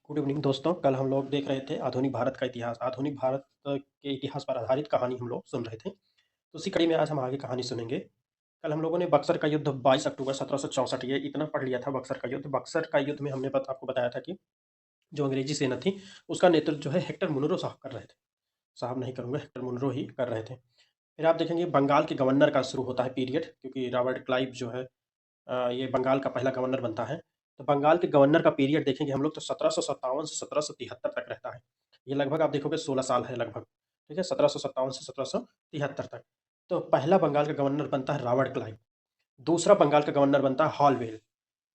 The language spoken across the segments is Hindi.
गुड इवनिंग दोस्तों। कल हम लोग देख रहे थे आधुनिक भारत का इतिहास। आधुनिक भारत के इतिहास पर आधारित कहानी हम लोग सुन रहे थे। तो उसी कड़ी में आज हम आगे कहानी सुनेंगे। कल हम लोगों ने बक्सर का युद्ध 22 अक्टूबर 1764 ये इतना पढ़ लिया था। बक्सर का युद्ध, बक्सर का युद्ध में हमने आपको बताया था कि जो अंग्रेजी सेना थी उसका नेतृत्व जो है हेक्टर मुनरो साहब कर रहे थे। साहब नहीं करूँगा, हेक्टर मुनरो ही कर रहे थे। फिर आप देखेंगे बंगाल के गवर्नर का शुरू होता है पीरियड, क्योंकि रॉबर्ट क्लाइव जो है ये बंगाल का पहला गवर्नर बनता है। तो बंगाल के गवर्नर का पीरियड देखेंगे हम लोग तो 1757 से 1773 तक रहता है। ये लगभग आप देखोगे 16 साल है लगभग, ठीक है? 1757 से 1773 तक। तो पहला बंगाल का गवर्नर बनता है रॉबर्ट क्लाइव, दूसरा बंगाल का गवर्नर बनता है हॉलवेल,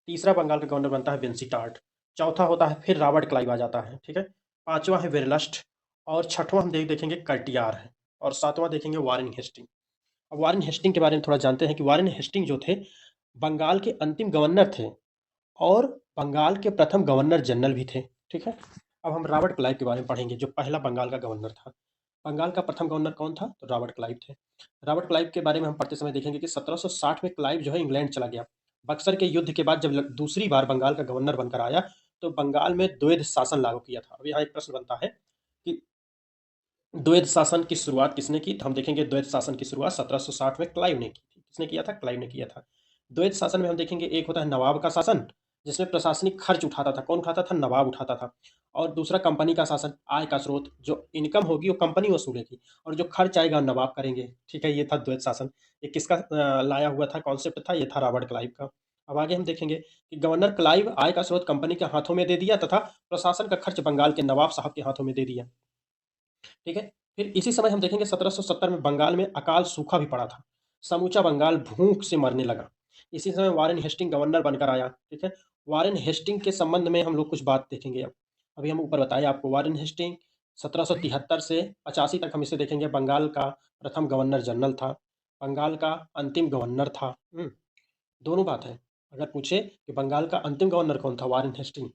तीसरा बंगाल का गवर्नर बनता है विंसीटार्ट, चौथा होता है फिर रॉबर्ट क्लाइव आ जाता है, ठीक है? पाँचवाँ है वेरलस्ट और छठवाँ हम देखेंगे कर्टियार है और सातवां देखेंगे वारेन हेस्टिंग। अब वारेन हेस्टिंग के बारे में थोड़ा जानते हैं कि वारेन हेस्टिंग जो थे, बंगाल के अंतिम गवर्नर थे और बंगाल के प्रथम गवर्नर जनरल भी थे, ठीक है? अब हम रॉबर्ट क्लाइव के बारे में पढ़ेंगे, जो पहला बंगाल का गवर्नर था। बंगाल का प्रथम गवर्नर कौन था? तो रॉबर्ट क्लाइव थे। रॉबर्ट क्लाइव के बारे में हम पढ़ते समय देखेंगे कि 1760 में क्लाइव जो है इंग्लैंड चला गया। बक्सर के युद्ध के बाद जब दूसरी बार बंगाल का गवर्नर बनकर आया, तो बंगाल में द्वैध शासन लागू किया था। अब यहाँ एक प्रश्न बनता है कि द्वैध शासन की शुरुआत किसने की? तो हम देखेंगे द्वैध शासन की शुरुआत 1760 में क्लाइव ने की थी। किसने किया था? क्लाइव ने किया था। द्वैध शासन में हम देखेंगे एक होता है नवाब का शासन, जिसमें प्रशासनिक खर्च उठाता था। कौन उठाता था? नवाब उठाता था। और दूसरा कंपनी का शासन, आय का स्रोत, जो इनकम होगी वो कंपनी वसूलेगी और जो खर्च आएगा नवाब करेंगे, ठीक है? ये था द्वैध शासन। ये किसका लाया हुआ था, कॉन्सेप्ट था? ये था रॉबर्ट क्लाइव का। अब आगे हम देखेंगे कि गवर्नर क्लाइव आय का स्रोत कंपनी के हाथों में दे दिया तथा प्रशासन का खर्च बंगाल के नवाब साहब के हाथों में दे दिया, ठीक है? फिर इसी समय हम देखेंगे 1770 में बंगाल में अकाल सूखा भी पड़ा था। समूचा बंगाल भूख से मरने लगा। इसी समय वारेन हेस्टिंग गवर्नर बनकर आया, ठीक है? वारेन हेस्टिंग के संबंध में हम लोग कुछ बात देखेंगे अब। अभी हम ऊपर बताए आपको वारेन हेस्टिंग 1773 से 85 तक हम इसे देखेंगे। बंगाल का प्रथम गवर्नर जनरल था, बंगाल का अंतिम गवर्नर था। दोनों बात है। अगर पूछे कि बंगाल का अंतिम गवर्नर कौन था? Warren Hasting.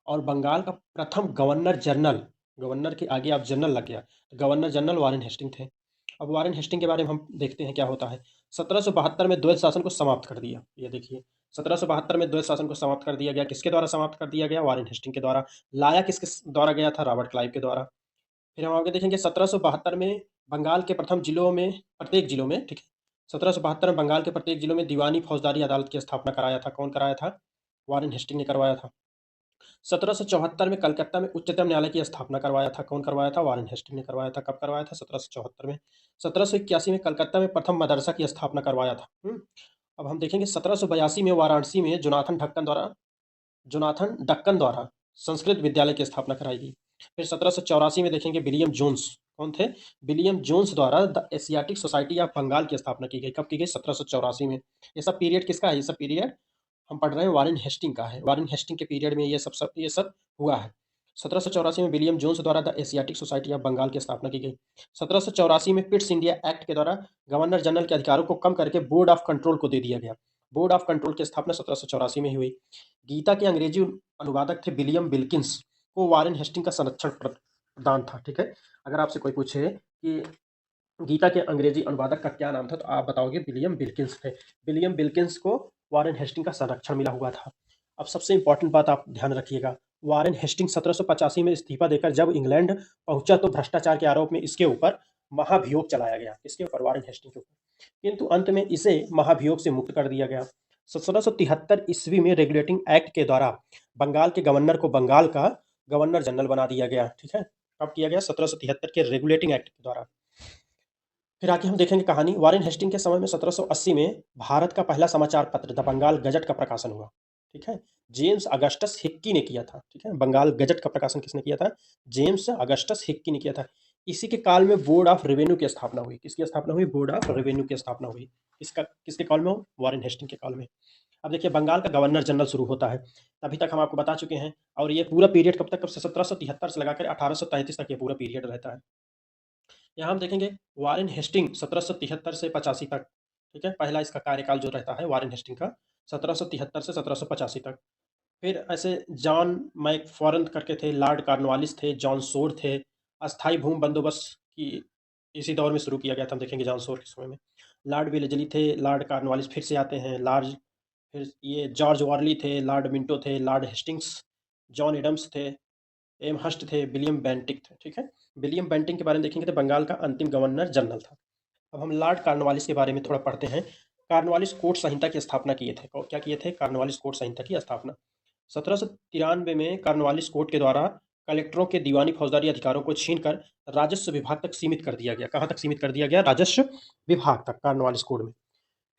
और बंगाल का प्रथम गवर्नर जनरल, गवर्नर के आगे आप जनरल लग गया, तो गवर्नर जनरल वारेन हेस्टिंग थे। अब वारेन हेस्टिंग के बारे में हम देखते हैं क्या होता है। 1772 में द्वैध शासन को समाप्त कर दिया। ये देखिए 1772 में द्वैध शासन को समाप्त कर दिया गया। किसके द्वारा समाप्त कर दिया गया? वारेन हेस्टिंग के द्वारा। लाया किसके द्वारा गया था? रॉबर्ट क्लाइव के द्वारा। फिर हम आगे देखेंगे 1772 में बंगाल के प्रथम जिलों में, प्रत्येक जिलों में, ठीक है? 1772 में बंगाल के प्रत्येक जिलों में दीवानी फौजदारी अदालत की स्थापना कराया था। कौन कराया था? वारेन हेस्टिंग ने करवाया था। 1774 में कलकत्ता में उच्चतम न्यायालय की स्थापना करवाया था। कौन करवाया था? वारेन हेस्टिंग ने करवाया था। कब करवाया था? 1774 में। 1781 में कलकत्ता में प्रथम मदरसा की स्थापना करवाया था। अब हम देखेंगे 1782 में वाराणसी में जोनाथन डक्कन द्वारा संस्कृत विद्यालय की स्थापना कराई गई। फिर 1784 में देखेंगे विलियम जोन्स, कौन थे? विलियम जोन्स द्वारा the Asiatic Society of Bengal की स्थापना की गई। कब की गई? 1784 में। ये सब पीरियड किसका है? ये सब पीरियड हम पढ़ रहे हैं वारेन हेस्टिंग का है। वारेन हेस्टिंग के पीरियड में ये सब हुआ है। 1784 में विलियम जोन्स द्वारा the Asiatic Society of Bengal की स्थापना की गई। 1784 में पिट्स इंडिया एक्ट के द्वारा गवर्नर जनरल के अधिकारों को कम करके बोर्ड ऑफ कंट्रोल को दे दिया गया। बोर्ड ऑफ कंट्रोल की स्थापना 1784 में ही हुई। गीता के अंग्रेजी अनुवादक थे विलियम विल्किंस, को वारेन हेस्टिंग का संरक्षण प्रदान था, ठीक है? अगर आपसे कोई पूछे कि गीता के अंग्रेजी अनुवादक का क्या नाम था, तो आप बताओगे विलियम विल्किंस थे। विलियम विल्किंस को वारेन हेस्टिंग का संरक्षण मिला हुआ था। अब सबसे इंपॉर्टेंट बात आप ध्यान रखिएगा, वारेन हेस्टिंग 1785 में इस्तीफा देकर जब इंग्लैंड पहुंचा तो भ्रष्टाचार के आरोप में इसके ऊपर महाभियोग चलाया गया। किसके ऊपर? वारेन हेस्टिंग के ऊपर। किंतु अंत में इसे महाभियोग से मुक्त कर दिया गया। 1773 ईस्वी में रेगुलेटिंग एक्ट के द्वारा बंगाल के गवर्नर को बंगाल का गवर्नर जनरल बना दिया गया, ठीक है? कब किया गया? 1773 के रेगुलेटिंग एक्ट के द्वारा। फिर आगे हम देखेंगे कहानी। वारेन हेस्टिंग के समय में 1780 में भारत का पहला समाचार पत्र द बंगाल गजट का प्रकाशन हुआ, ठीक है? जेम्स अगस्टस हिक्की ने किया था, ठीक है? बंगाल गजट का प्रकाशन किसने किया था? जेम्स अगस्टस हिक्की ने किया था। इसी के काल में बोर्ड ऑफ रेवेन्यू की स्थापना हुई। किसकी स्थापना हुई? बोर्ड ऑफ रेवेन्यू की स्थापना हुई। किसके काल में हो? वारेन हेस्टिंग के काल में। अब देखिए बंगाल का गवर्नर जनरल शुरू होता है। अभी तक हम आपको बता चुके हैं और ये पूरा पीरियड कब तक? कब से? 1773 से लगाकर 1833 तक ये पूरा पीरियड रहता है। यहाँ हम देखेंगे वारेन हेस्टिंग 1773 से 85 तक, ठीक है? पहला इसका कार्यकाल जो रहता है वारेन हेस्टिंग का 1773 से 1785 तक। फिर ऐसे जॉन मैकफॉरन करके थे, लॉर्ड कॉर्नवालिस थे, जॉन सोर थे। अस्थाई भूमि बंदोबस्त की इसी दौर में शुरू किया गया था। हम देखेंगे जॉन सोर के समय में। लॉर्ड विलेजली थे, लॉर्ड कॉर्नवालिस फिर से आते हैं, लॉर्ड, फिर ये जॉर्ज वारली थे, लॉर्ड मिंटो थे, लॉर्ड हेस्टिंग्स, जॉन एडम्स थे, एम हस्ट थे, विलियम बेंटिक थे, ठीक है। विलियम बेंटिक के बारे में देखेंगे तो बंगाल का अंतिम गवर्नर जनरल था। अब हम लॉर्ड कॉर्नवालिस के बारे में थोड़ा पढ़ते हैं। कॉर्नवालिस कोर्ट संहिता की स्थापना किए थे। क्या किए थे? कॉर्नवालिस कोर्ट संहिता की स्थापना 1793 में कॉर्नवालिस कोर्ट के द्वारा कलेक्टरों के दीवानी फौजदारी अधिकारों को छीनकर राजस्व विभाग तक सीमित कर दिया गया। कहाँ तक सीमित कर दिया गया? राजस्व विभाग तक, कॉर्नवालिस कोड में।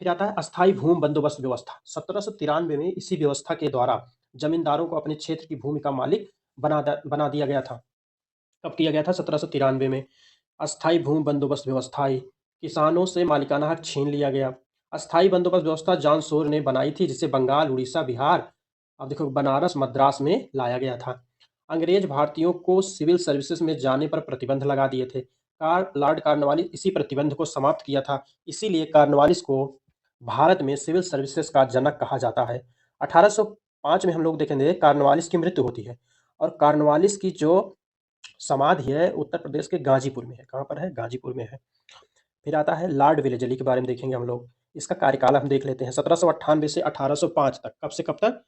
फिर आता है अस्थाई भूमि बंदोबस्त व्यवस्था। 1793 में इसी व्यवस्था के द्वारा जमींदारों को अपने क्षेत्र की भूमि का मालिक बना दिया गया था। कब किया गया था? 1793 में। अस्थाई भूमि बंदोबस्त व्यवस्था आई। किसानों से मालिकाना हक छीन लिया गया। अस्थाई बंदोबस्त व्यवस्था जॉन सोर ने बनाई थी, जिसे बंगाल, उड़ीसा, बिहार, अब देखो बनारस, मद्रास में लाया गया था। अंग्रेज भारतीयों को सिविल सर्विसेज में जाने पर प्रतिबंध लगा दिए थे। लॉर्ड कॉर्नवालिस इसी प्रतिबंध को समाप्त किया था। इसीलिए कॉर्नवालिस को भारत में सिविल सर्विसेज का जनक कहा जाता है। 1805 में हम लोग देखेंगे कॉर्नवालिस की मृत्यु होती है, और कॉर्नवालिस की जो समाधि है उत्तर प्रदेश के गाजीपुर में है। कहाँ पर है? गाजीपुर में है। फिर आता है लॉर्ड वेलेजली के बारे में देखेंगे हम लोग। इसका कार्यकाल हम देख लेते हैं। 1798 से 1805 तक। कब से कब तक?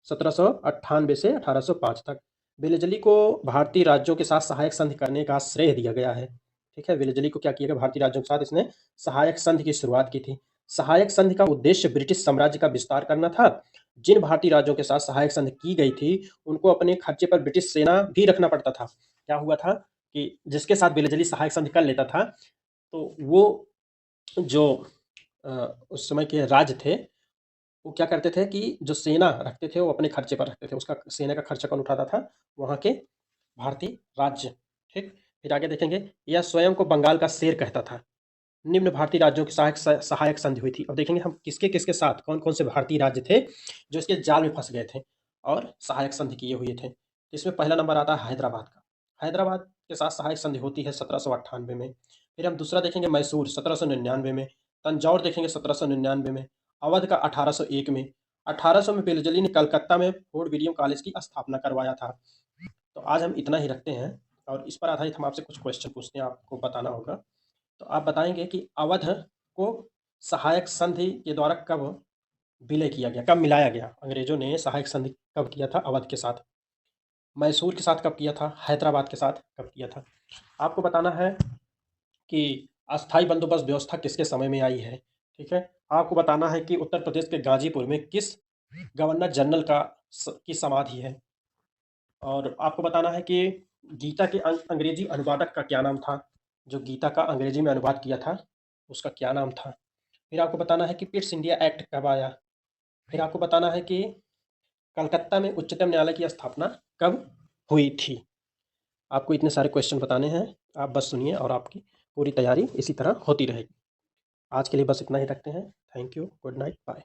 1798 से 1805 तक। वेलेजली को भारतीय राज्यों के साथ सहायक संधि करने का श्रेय दिया गया है। ठीक है, वेलेजली को क्या किया गया? भारतीय राज्यों के साथ इसने सहायक संधि की शुरुआत की थी। सहायक संधि का उद्देश्य ब्रिटिश साम्राज्य का विस्तार करना था। जिन भारतीय राज्यों के साथ सहायक संधि की गई थी उनको अपने खर्चे पर ब्रिटिश सेना भी रखना पड़ता था। क्या हुआ था कि जिसके साथ वेलेजली सहायक संधि कर लेता था तो वो जो उस समय के राज थे वो क्या करते थे कि जो सेना रखते थे वो अपने खर्चे पर रखते थे। उसका सेना का खर्चा कौन उठाता था? वहाँ के भारतीय राज्य। ठीक। फिर आगे देखेंगे, यह स्वयं को बंगाल का शेर कहता था। निम्न भारतीय राज्यों की सहायक संधि हुई थी। अब देखेंगे हम किसके किसके साथ, कौन कौन से भारतीय राज्य थे जो इसके जाल में फंस गए थे और सहायक संधि किए हुए थे। इसमें पहला नंबर आता है हैदराबाद का। हैदराबाद के साथ सहायक संधि होती है 1798 में। फिर हम दूसरा देखेंगे मैसूर 1799 में। तंजौर देखेंगे 1799 में। अवध का 1801 में। 1800 में वेलेजली ने कलकत्ता में फोर्ट विलियम कॉलेज की स्थापना करवाया था। तो आज हम इतना ही रखते हैं और इस पर आधारित हम आपसे कुछ क्वेश्चन पूछते हैं, आपको बताना होगा। तो आप बताएंगे कि अवध को सहायक संधि के द्वारा कब विलय किया गया, कब मिलाया गया? अंग्रेजों ने सहायक संधि कब किया था अवध के साथ? मैसूर के साथ कब किया था? हैदराबाद के साथ कब किया था? आपको बताना है कि अस्थाई बंदोबस्त व्यवस्था किसके समय में आई है। ठीक है, आपको बताना है कि उत्तर प्रदेश के गाजीपुर में किस गवर्नर जनरल की समाधि है। और आपको बताना है कि गीता के अंग्रेजी अनुवादक का क्या नाम था? जो गीता का अंग्रेजी में अनुवाद किया था उसका क्या नाम था? फिर आपको बताना है कि पिट्स इंडिया एक्ट कब आया? फिर आपको बताना है कि कलकत्ता में उच्चतम न्यायालय की स्थापना कब हुई थी? आपको इतने सारे क्वेश्चन बताने हैं, आप बस सुनिए और आपकी पूरी तैयारी इसी तरह होती रहेगी। आज के लिए बस इतना ही रखते हैं। Thank you, good night, bye.